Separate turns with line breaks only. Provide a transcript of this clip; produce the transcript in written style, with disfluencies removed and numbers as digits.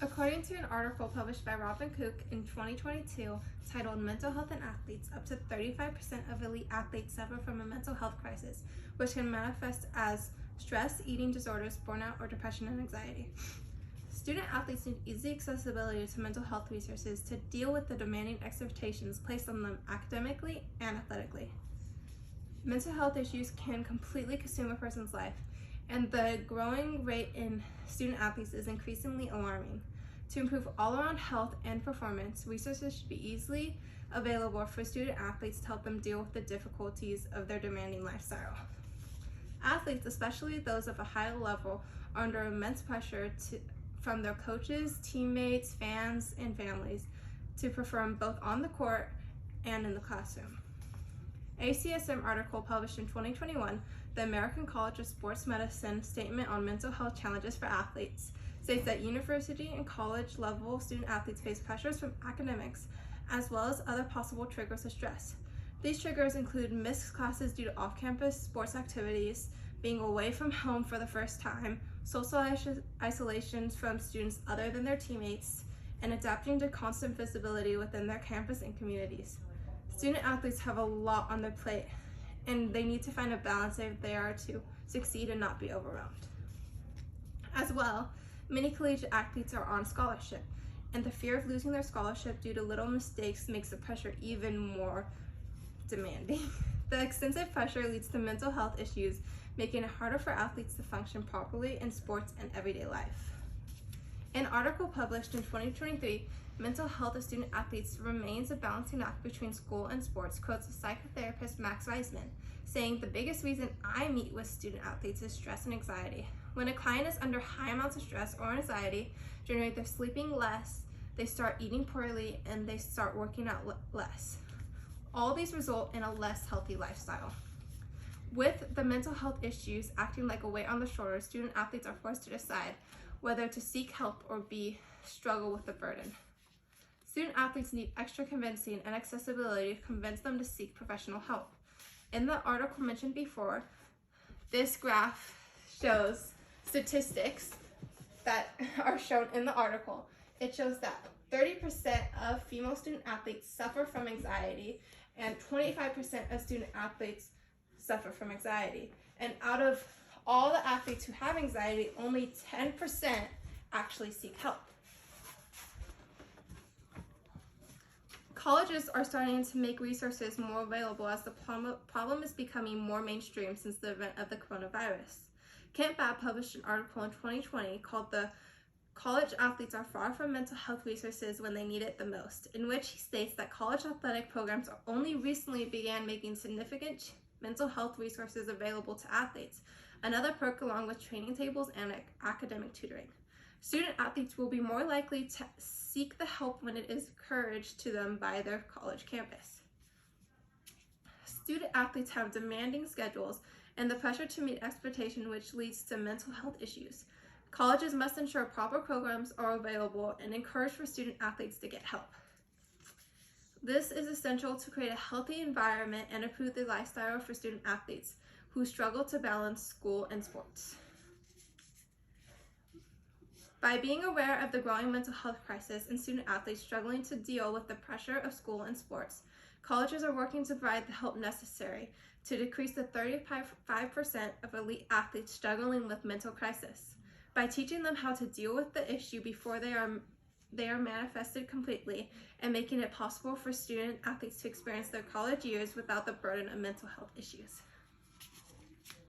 According to an article published by Robin Cook in 2022 titled Mental Health in Athletes, up to 35% of elite athletes suffer from a mental health crisis, which can manifest as stress, eating disorders, burnout, or depression and anxiety. Student athletes need easy accessibility to mental health resources to deal with the demanding expectations placed on them academically and athletically. Mental health issues can completely consume a person's life, and the growing rate in student athletes is increasingly alarming. To improve all-around health and performance, resources should be easily available for student athletes to help them deal with the difficulties of their demanding lifestyle. Athletes, especially those of a high level, are under immense pressure from their coaches, teammates, fans, and families to perform both on the court and in the classroom. ACSM article published in 2021, the American College of Sports Medicine Statement on Mental Health Challenges for Athletes, states that university and college level student athletes face pressures from academics as well as other possible triggers of stress. These triggers include missed classes due to off-campus sports activities, being away from home for the first time, social isolations from students other than their teammates, and adapting to constant visibility within their campus and communities. Student athletes have a lot on their plate, and they need to find a balance if they are to succeed and not be overwhelmed. As well, many collegiate athletes are on scholarship, and the fear of losing their scholarship due to little mistakes makes the pressure even more demanding. The extensive pressure leads to mental health issues, making it harder for athletes to function properly in sports and everyday life. An article published in 2023, Mental Health of Student Athletes Remains a Balancing Act Between School and Sports, quotes psychotherapist Max Weisman, saying, "The biggest reason I meet with student athletes is stress and anxiety. When a client is under high amounts of stress or anxiety, generally they're sleeping less, they start eating poorly, and they start working out less. All these result in a less healthy lifestyle." With the mental health issues acting like a weight on the shoulders, student athletes are forced to decide whether to seek help or struggle with the burden. Student athletes need extra convincing and accessibility to convince them to seek professional help. In the article mentioned before, this graph shows statistics that are shown in the article. It shows that 30% of female student athletes suffer from anxiety, and 25% of student athletes suffer from anxiety. And out of all the athletes who have anxiety, only 10% actually seek help. Colleges are starting to make resources more available as the problem is becoming more mainstream since the event of the coronavirus. Kent Babb published an article in 2020 called "The College Athletes Are Far from Mental Health Resources When They Need It the Most," in which he states that college athletic programs only recently began making significant mental health resources available to athletes, another perk along with training tables and academic tutoring. Student athletes will be more likely to seek the help when it is encouraged to them by their college campus. Student athletes have demanding schedules and the pressure to meet expectation, which leads to mental health issues. Colleges must ensure proper programs are available and encourage for student athletes to get help. This is essential to create a healthy environment and improve the lifestyle for student athletes who struggle to balance school and sports. By being aware of the growing mental health crisis and student athletes struggling to deal with the pressure of school and sports, colleges are working to provide the help necessary to decrease the 35% of elite athletes struggling with mental crisis. By teaching them how to deal with the issue before they are manifested completely, and making it possible for student athletes to experience their college years without the burden of mental health issues.